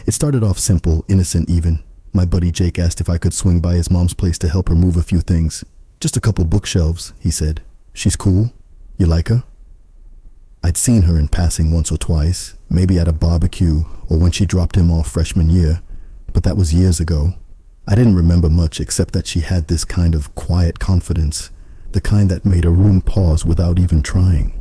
It started off simple, innocent even. My buddy Jake asked if I could swing by his mom's place to help her move a few things. Just a couple bookshelves, he said. She's cool. You like her? I'd seen her in passing once or twice, maybe at a barbecue or when she dropped him off freshman year, but that was years ago. I didn't remember much except that she had this kind of quiet confidence, the kind that made a room pause without even trying.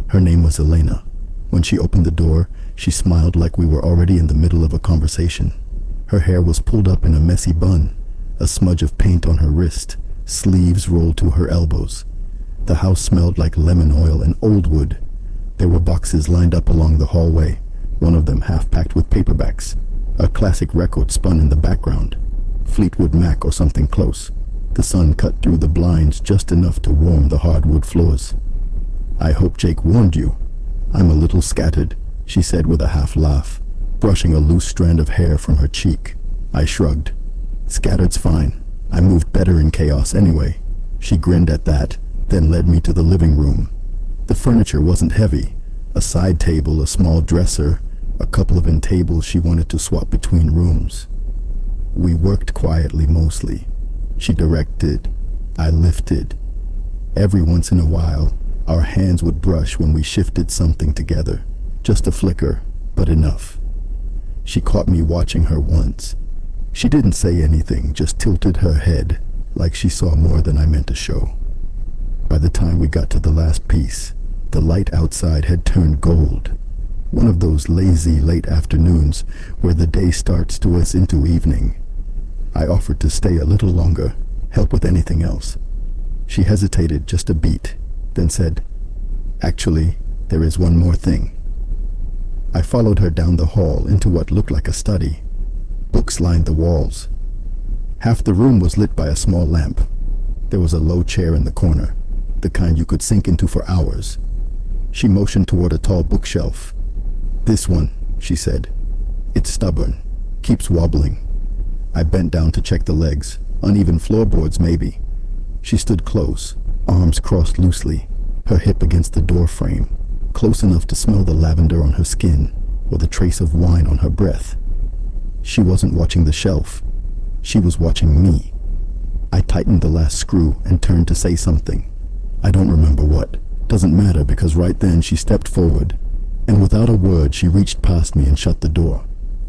Her name was Elena. When she opened the door, she smiled like we were already in the middle of a conversation. Her hair was pulled up in a messy bun, a smudge of paint on her wrist, sleeves rolled to her elbows. The house smelled like lemon oil and old wood. There were boxes lined up along the hallway, one of them half packed with paperbacks. A classic record spun in the background. Fleetwood Mac or something close. The sun cut through the blinds just enough to warm the hardwood floors. I hope Jake warned you. I'm a little scattered, she said with a half laugh, brushing a loose strand of hair from her cheek. I shrugged. Scattered's fine. I moved better in chaos anyway. She grinned at that, then led me to the living room. The furniture wasn't heavy. A side table, a small dresser, a couple of end tables she wanted to swap between rooms. We worked quietly mostly. She directed. I lifted. Every once in a while, our hands would brush when we shifted something together. Just a flicker, but enough. She caught me watching her once. She didn't say anything, just tilted her head, like she saw more than I meant to show. By the time we got to the last piece, the light outside had turned gold. One of those lazy late afternoons where the day starts to us into evening. I offered to stay a little longer, help with anything else. She hesitated just a beat, then said, "Actually, there is one more thing." I followed her down the hall into what looked like a study. Books lined the walls. Half the room was lit by a small lamp. There was a low chair in the corner, the kind you could sink into for hours. She motioned toward a tall bookshelf. "This one," she said. "It's stubborn, keeps wobbling." I bent down to check the legs, uneven floorboards maybe. She stood close, arms crossed loosely, her hip against the door frame, close enough to smell the lavender on her skin or the trace of wine on her breath. She wasn't watching the shelf. She was watching me. I tightened the last screw and turned to say something. I don't remember what. Doesn't matter because right then she stepped forward, and without a word she reached past me and shut the door.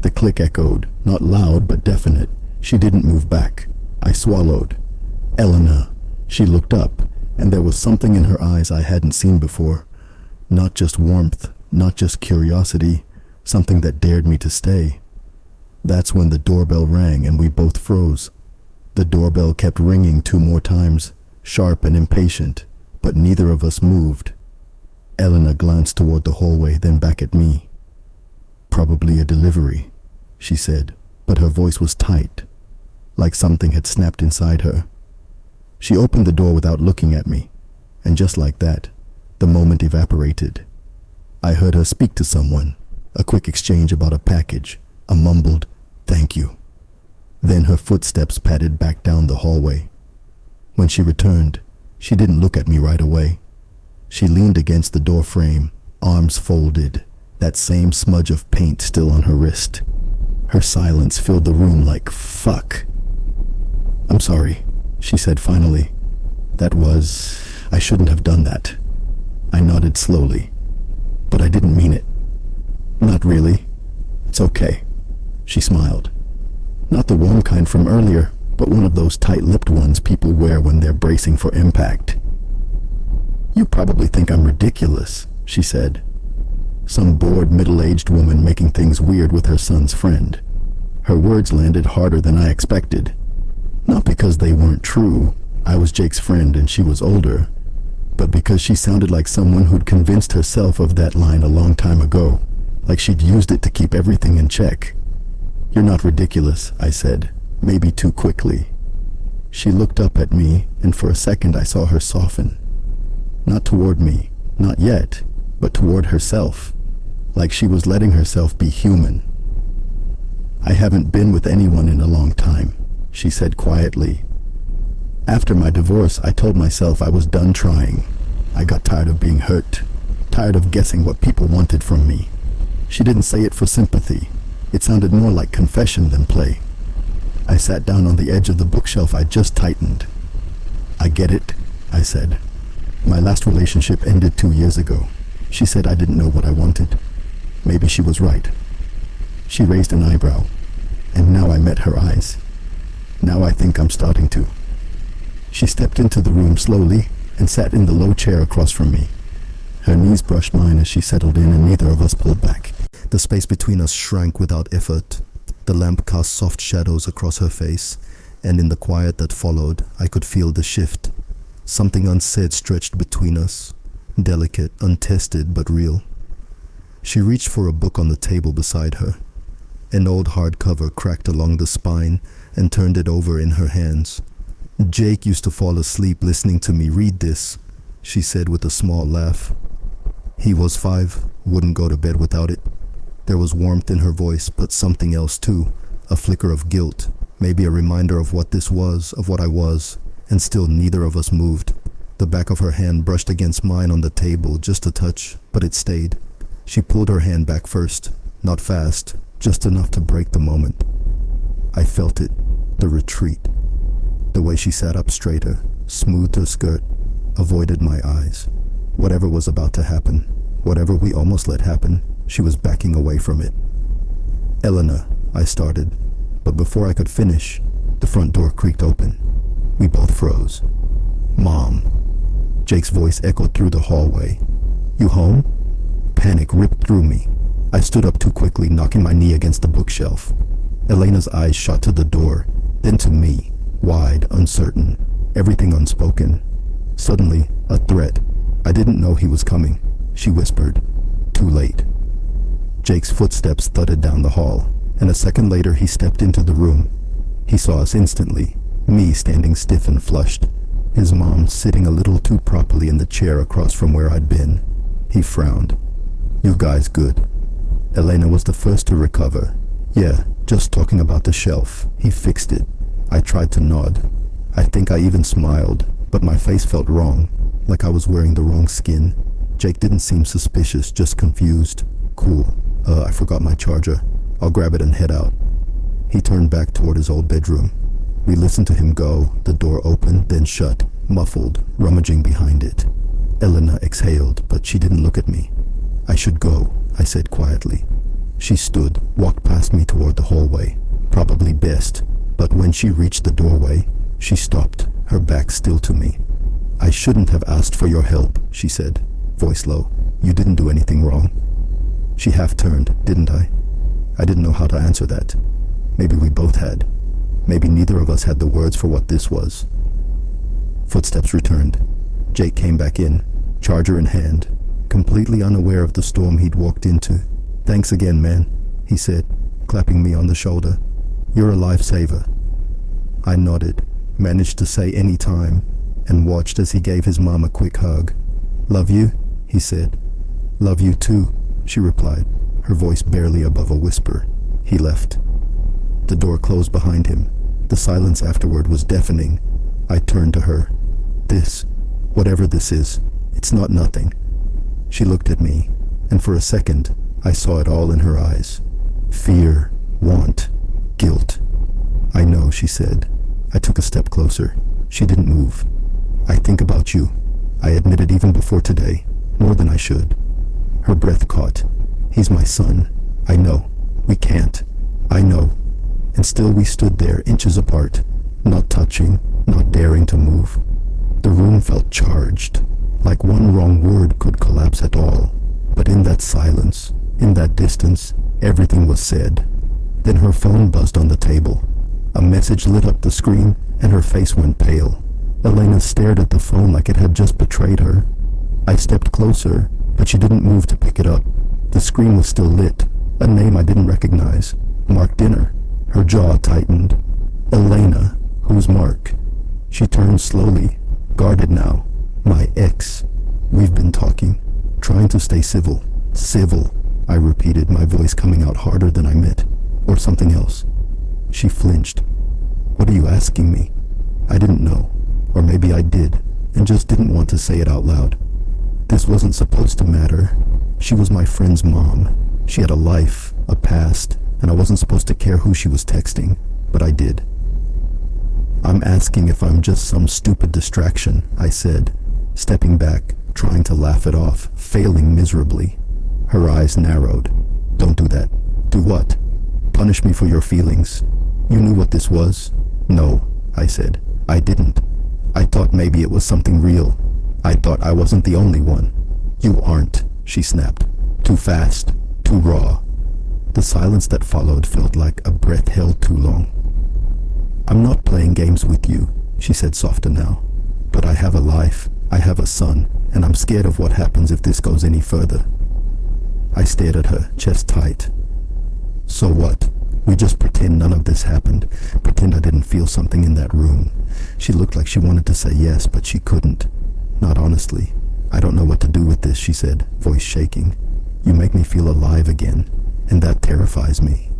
The click echoed, not loud but definite. She didn't move back. I swallowed. "Elena." She looked up, and there was something in her eyes I hadn't seen before. Not just warmth, not just curiosity, something that dared me to stay. That's when the doorbell rang and we both froze. The doorbell kept ringing 2 more times, sharp and impatient, but neither of us moved. Elena glanced toward the hallway, then back at me. "Probably a delivery," she said, but her voice was tight, like something had snapped inside her. She opened the door without looking at me, and just like that, the moment evaporated. I heard her speak to someone, a quick exchange about a package, a mumbled, "Thank you." Then her footsteps padded back down the hallway. When she returned, she didn't look at me right away. She leaned against the door frame, arms folded, that same smudge of paint still on her wrist. Her silence filled the room like fuck. "I'm sorry," she said finally. I shouldn't have done that." I nodded slowly. "But I didn't mean it." "Not really. It's okay." She smiled. Not the warm kind from earlier, but one of those tight-lipped ones people wear when they're bracing for impact. "You probably think I'm ridiculous," she said. Some bored middle-aged woman making things weird with her son's friend. Her words landed harder than I expected. Not because they weren't true, I was Jake's friend and she was older, but because she sounded like someone who'd convinced herself of that line a long time ago, like she'd used it to keep everything in check. "You're not ridiculous," I said, maybe too quickly. She looked up at me, and for a second I saw her soften. Not toward me, not yet, but toward herself, like she was letting herself be human. "I haven't been with anyone in a long time," she said quietly. "After my divorce, I told myself I was done trying. I got tired of being hurt, tired of guessing what people wanted from me." She didn't say it for sympathy. It sounded more like confession than play. I sat down on the edge of the bookshelf I'd just tightened. "I get it," I said. "My last relationship ended 2 years ago." She said I didn't know what I wanted. Maybe she was right. She raised an eyebrow, and now I met her eyes. Now I think I'm starting to. She stepped into the room slowly and sat in the low chair across from me. Her knees brushed mine as she settled in, and neither of us pulled back. The space between us shrank without effort. The lamp cast soft shadows across her face, and in the quiet that followed, I could feel the shift. Something unsaid stretched between us, delicate, untested, but real. She reached for a book on the table beside her. An old hardcover cracked along the spine and turned it over in her hands. "Jake used to fall asleep listening to me read this," she said with a small laugh. "He was 5, wouldn't go to bed without it." There was warmth in her voice, but something else too, a flicker of guilt, maybe a reminder of what this was, of what I was, and still neither of us moved. The back of her hand brushed against mine on the table, just a touch, but it stayed. She pulled her hand back first, not fast, just enough to break the moment. I felt it, the retreat. The way she sat up straighter, smoothed her skirt, avoided my eyes. Whatever was about to happen, whatever we almost let happen, she was backing away from it. "Eleanor," I started, but before I could finish, the front door creaked open. We both froze. "Mom." Jake's voice echoed through the hallway. "You home?" Panic ripped through me. I stood up too quickly, knocking my knee against the bookshelf. Elena's eyes shot to the door, then to me, wide, uncertain, everything unspoken. Suddenly, a threat. "I didn't know he was coming," she whispered. Too late. Jake's footsteps thudded down the hall, and a second later he stepped into the room. He saw us instantly, me standing stiff and flushed, his mom sitting a little too properly in the chair across from where I'd been. He frowned. "You guys good?" Elena was the first to recover. "Yeah, just talking about the shelf." He fixed it. I tried to nod. I think I even smiled, but my face felt wrong, like I was wearing the wrong skin. Jake didn't seem suspicious, just confused. "Cool. I forgot my charger. I'll grab it and head out." He turned back toward his old bedroom. We listened to him go, the door open, then shut, muffled, rummaging behind it. Elena exhaled, but she didn't look at me. "I should go," I said quietly. She stood, walked past me toward the hallway. Probably best, but when she reached the doorway, she stopped, her back still to me. "I shouldn't have asked for your help," she said, voice low. "You didn't do anything wrong." She half turned, didn't I? I didn't know how to answer that. Maybe we both had. Maybe neither of us had the words for what this was. Footsteps returned. Jake came back in, charger in hand, completely unaware of the storm he'd walked into. "Thanks again, man," he said, clapping me on the shoulder. "You're a lifesaver." I nodded, managed to say any time, and watched as he gave his mom a quick hug. "Love you," he said. "Love you too," she replied, her voice barely above a whisper. He left. The door closed behind him. The silence afterward was deafening. I turned to her. "This, whatever this is, it's not nothing." She looked at me, and for a second, I saw it all in her eyes. Fear, want, guilt. "I know," she said. I took a step closer. She didn't move. "I think about you," I admitted even before today, more than I should. Her breath caught. "He's my son. I know. We can't. I know." And still we stood there, inches apart, not touching, not daring to move. The room felt charged, like one wrong word could collapse at all. But in that silence, in that distance, everything was said. Then her phone buzzed on the table. A message lit up the screen, and her face went pale. Elena stared at the phone like it had just betrayed her. I stepped closer, but she didn't move to pick it up. The screen was still lit, a name I didn't recognize. Mark Dinner. Her jaw tightened. Elena, who's Mark? She turned slowly, guarded now. "My ex. We've been talking, trying to stay civil." "Civil," I repeated, my voice coming out harder than I meant. "Or something else." She flinched. "What are you asking me?" I didn't know, or maybe I did, and just didn't want to say it out loud. This wasn't supposed to matter. She was my friend's mom. She had a life, a past, and I wasn't supposed to care who she was texting, but I did. I'm asking if I'm just some stupid distraction, I said, stepping back, trying to laugh it off, failing miserably. Her eyes narrowed. Don't do that. Do what? Punish me for your feelings. You knew what this was? No, I said. I didn't. I thought maybe it was something real. I thought I wasn't the only one. You aren't, she snapped. Too fast, too raw. The silence that followed felt like a breath held too long. I'm not playing games with you, she said softer now. But I have a life, I have a son, and I'm scared of what happens if this goes any further. I stared at her, chest tight. So what? We just pretend none of this happened. Pretend I didn't feel something in that room. She looked like she wanted to say yes, but she couldn't. Not honestly. I don't know what to do with this, she said, voice shaking. You make me feel alive again, and that terrifies me.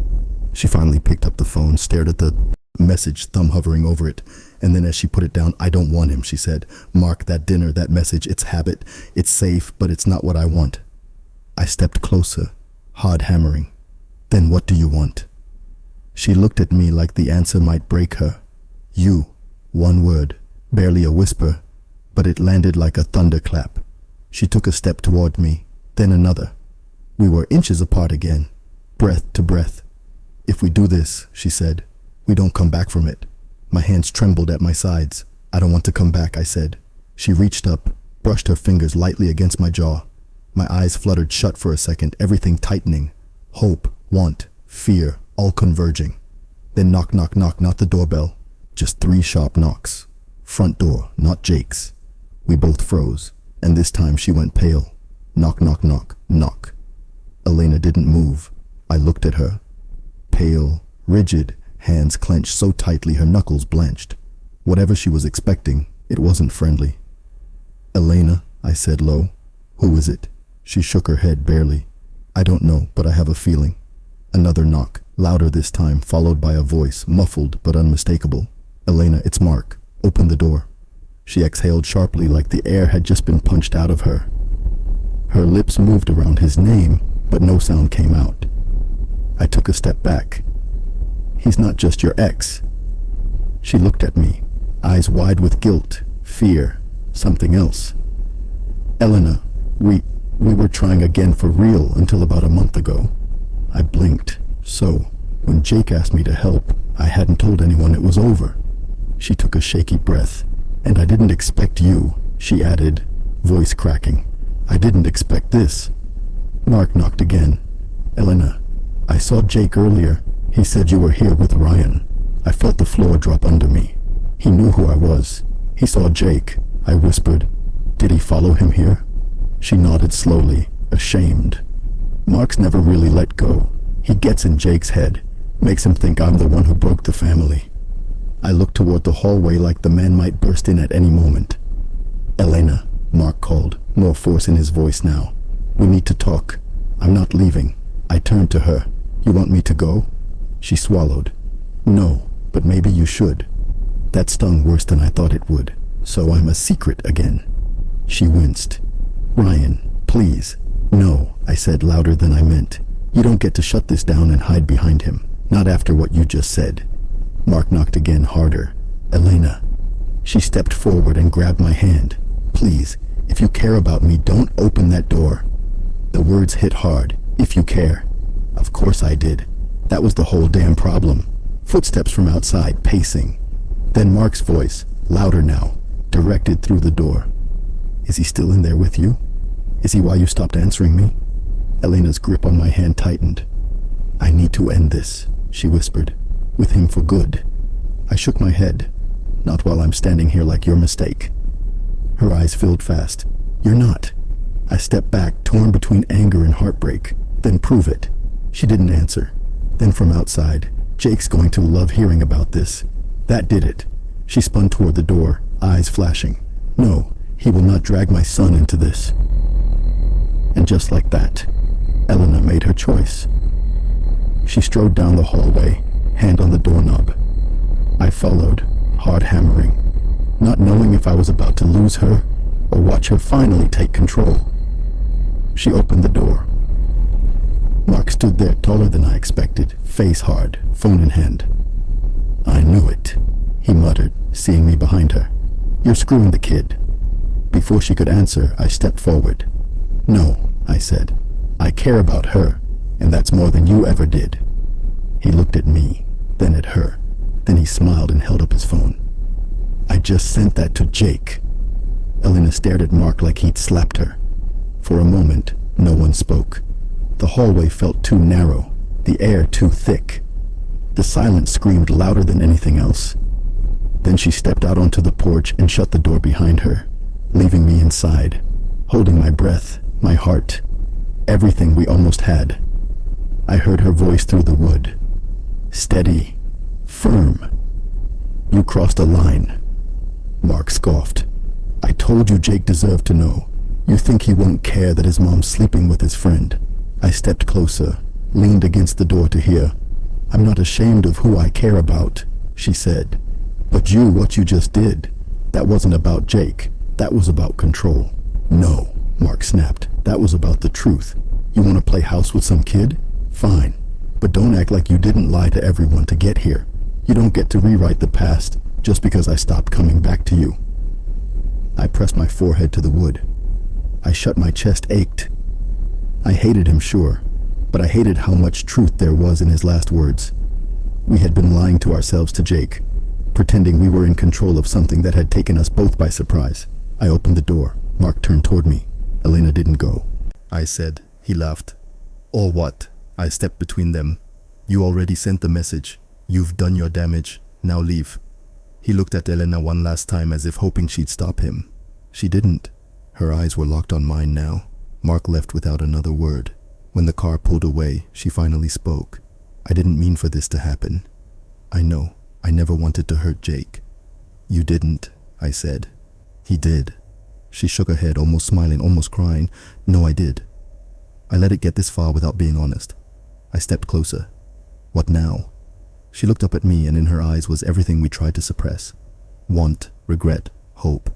She finally picked up the phone, stared at the message, thumb hovering over it, and then as she put it down, I don't want him, she said. Mark, that dinner, that message, it's habit. It's safe, but it's not what I want. I stepped closer, hard hammering. Then what do you want? She looked at me like the answer might break her. You. One word, barely a whisper, but it landed like a thunderclap. She took a step toward me, then another. We were inches apart again, breath to breath. If we do this, she said, we don't come back from it. My hands trembled at my sides. I don't want to come back, I said. She reached up, brushed her fingers lightly against my jaw. My eyes fluttered shut for a second, everything tightening. Hope, want, fear, all converging. Then knock, knock, knock, not the doorbell. Just 3 sharp knocks. Front door, not Jake's. We both froze, and this time she went pale. Knock, knock, knock, knock. Elena didn't move. I looked at her. Pale, rigid, hands clenched so tightly her knuckles blanched. Whatever she was expecting, it wasn't friendly. Elena, I said low. Who is it? She shook her head barely. I don't know, but I have a feeling. Another knock, louder this time, followed by a voice, muffled but unmistakable. Elena, it's Mark. Open the door. She exhaled sharply like the air had just been punched out of her. Her lips moved around his name, but no sound came out. I took a step back. He's not just your ex. She looked at me, eyes wide with guilt, fear, something else. Elena, we were trying again for real until about a month ago. I blinked. So, when Jake asked me to help, I hadn't told anyone it was over. She took a shaky breath. And I didn't expect you, she added, voice cracking. I didn't expect this. Mark knocked again. Elena, I saw Jake earlier. He said you were here with Ryan. I felt the floor drop under me. He knew who I was. He saw Jake, I whispered. Did he follow him here? She nodded slowly, ashamed. Mark's never really let go. He gets in Jake's head, makes him think I'm the one who broke the family. I looked toward the hallway like the man might burst in at any moment. Elena, Mark called, more force in his voice now. We need to talk. I'm not leaving. I turned to her. You want me to go? She swallowed. No, but maybe you should. That stung worse than I thought it would. So I'm a secret again. She winced. Ryan, please. No, I said louder than I meant. You don't get to shut this down and hide behind him. Not after what you just said. Mark knocked again, harder. Elena. She stepped forward and grabbed my hand. Please, if you care about me, don't open that door. The words hit hard. If you care. Of course I did. That was the whole damn problem. Footsteps from outside, pacing. Then Mark's voice, louder now, directed through the door. Is he still in there with you? Is he why you stopped answering me? Elena's grip on my hand tightened. I need to end this, she whispered. With him for good. I shook my head. Not while I'm standing here like your mistake. Her eyes filled fast. You're not. I stepped back, torn between anger and heartbreak. Then prove it. She didn't answer. Then from outside, Jake's going to love hearing about this. That did it. She spun toward the door, eyes flashing. No, he will not drag my son into this. And just like that, Elena made her choice. She strode down the hallway, hand on the doorknob. I followed, hard hammering, not knowing if I was about to lose her or watch her finally take control. She opened the door. Mark stood there taller than I expected, face hard, phone in hand. "I knew it," he muttered, seeing me behind her. "You're screwing the kid." Before she could answer, I stepped forward. "No," I said. "I care about her, and that's more than you ever did." He looked at me, then at her. Then he smiled and held up his phone. "I just sent that to Jake." Elena stared at Mark like he'd slapped her. For a moment, no one spoke. The hallway felt too narrow, the air too thick. The silence screamed louder than anything else. Then she stepped out onto the porch and shut the door behind her, leaving me inside, holding my breath, my heart, everything we almost had. I heard her voice through the wood. Steady, firm. "You crossed a line." Mark scoffed. "I told you Jake deserved to know. You think he won't care that his mom's sleeping with his friend?" I stepped closer, leaned against the door to hear. "I'm not ashamed of who I care about," she said. "But what you just did, that wasn't about Jake. That was about control." "No," Mark snapped. "That was about the truth. You want to play house with some kid? Fine. But don't act like you didn't lie to everyone to get here. You don't get to rewrite the past just because I stopped coming back to you." I pressed my forehead to the wood. I shut. My chest ached. I hated him, sure, but I hated how much truth there was in his last words. We had been lying to ourselves to Jake, pretending we were in control of something that had taken us both by surprise. I opened the door. Mark turned toward me. Elena didn't go, I said. He laughed. "Or what?" I stepped between them. "You already sent the message. You've done your damage. Now leave." He looked at Elena one last time as if hoping she'd stop him. She didn't. Her eyes were locked on mine now. Mark left without another word. When the car pulled away, she finally spoke. "I didn't mean for this to happen. I know. I never wanted to hurt Jake." "You didn't," I said. "He did." She shook her head, almost smiling, almost crying. "No, I did. I let it get this far without being honest." I stepped closer. "What now?" She looked up at me, and in her eyes was everything we tried to suppress. Want, regret, hope.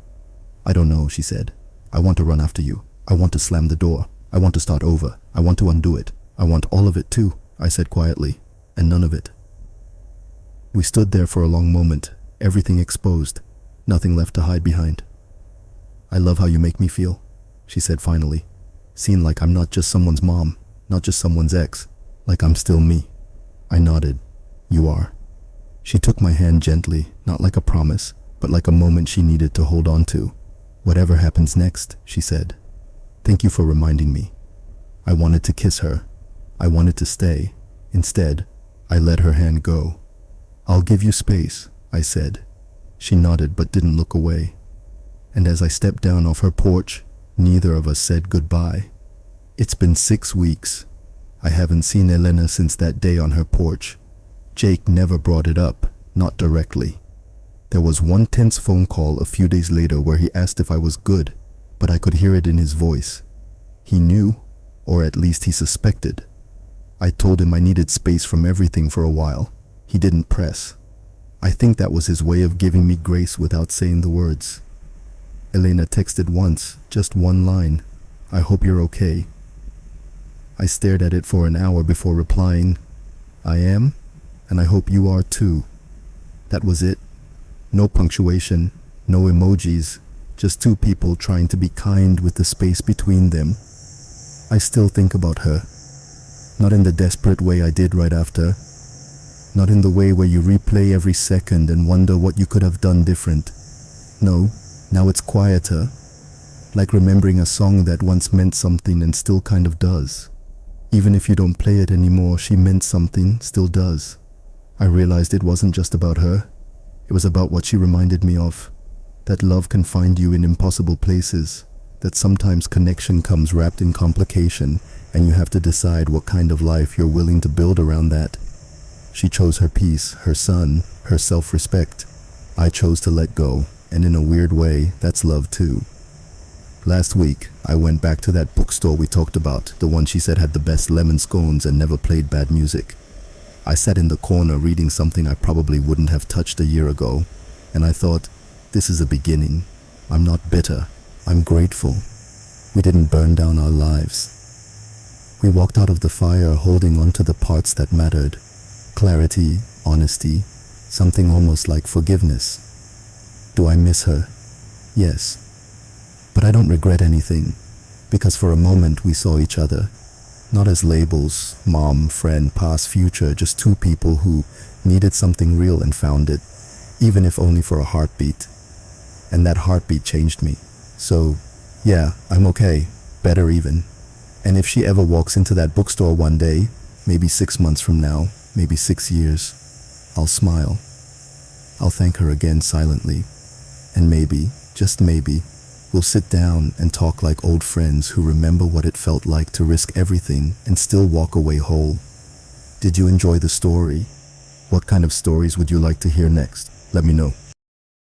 "I don't know," she said. "I want to run after you. I want to slam the door. I want to start over. I want to undo it. I want all of it too," I said quietly, "and none of it." We stood there for a long moment, everything exposed, nothing left to hide behind. "I love how you make me feel," she said finally. "Seen like I'm not just someone's mom, not just someone's ex, like I'm still me." I nodded. "You are." She took my hand gently, not like a promise, but like a moment she needed to hold on to. "Whatever happens next," she said. "Thank you for reminding me." I wanted to kiss her. I wanted to stay. Instead, I let her hand go. "I'll give you space," I said. She nodded but didn't look away. And as I stepped down off her porch, neither of us said goodbye. It's been 6 weeks. I haven't seen Elena since that day on her porch. Jake never brought it up, not directly. There was one tense phone call a few days later where he asked if I was good, but I could hear it in his voice. He knew, or at least he suspected. I told him I needed space from everything for a while. He didn't press. I think that was his way of giving me grace without saying the words. Elena texted once, just one line, "I hope you're okay." I stared at it for an hour before replying, "I am, and I hope you are too." That was it. No punctuation, no emojis, just two people trying to be kind with the space between them. I still think about her. Not in the desperate way I did right after. Not in the way where you replay every second and wonder what you could have done different. No, now it's quieter. Like remembering a song that once meant something and still kind of does. Even if you don't play it anymore, she meant something, still does. I realized it wasn't just about her. It was about what she reminded me of. That love can find you in impossible places. That sometimes connection comes wrapped in complication, and you have to decide what kind of life you're willing to build around that. She chose her peace, her son, her self-respect. I chose to let go, and in a weird way, that's love too. Last week, I went back to that bookstore we talked about, the one she said had the best lemon scones and never played bad music. I sat in the corner reading something I probably wouldn't have touched a year ago, and I thought, this is a beginning. I'm not bitter. I'm grateful. We didn't burn down our lives. We walked out of the fire holding on to the parts that mattered. Clarity, honesty, something almost like forgiveness. Do I miss her? Yes. But I don't regret anything, because for a moment we saw each other, not as labels, mom, friend, past, future, just two people who needed something real and found it, even if only for a heartbeat. And that heartbeat changed me. So, yeah, I'm okay, better even. And if she ever walks into that bookstore one day, maybe 6 months from now, maybe 6 years, I'll smile. I'll thank her again silently. And maybe, just maybe, we'll sit down and talk like old friends who remember what it felt like to risk everything and still walk away whole. Did you enjoy the story? What kind of stories would you like to hear next? Let me know.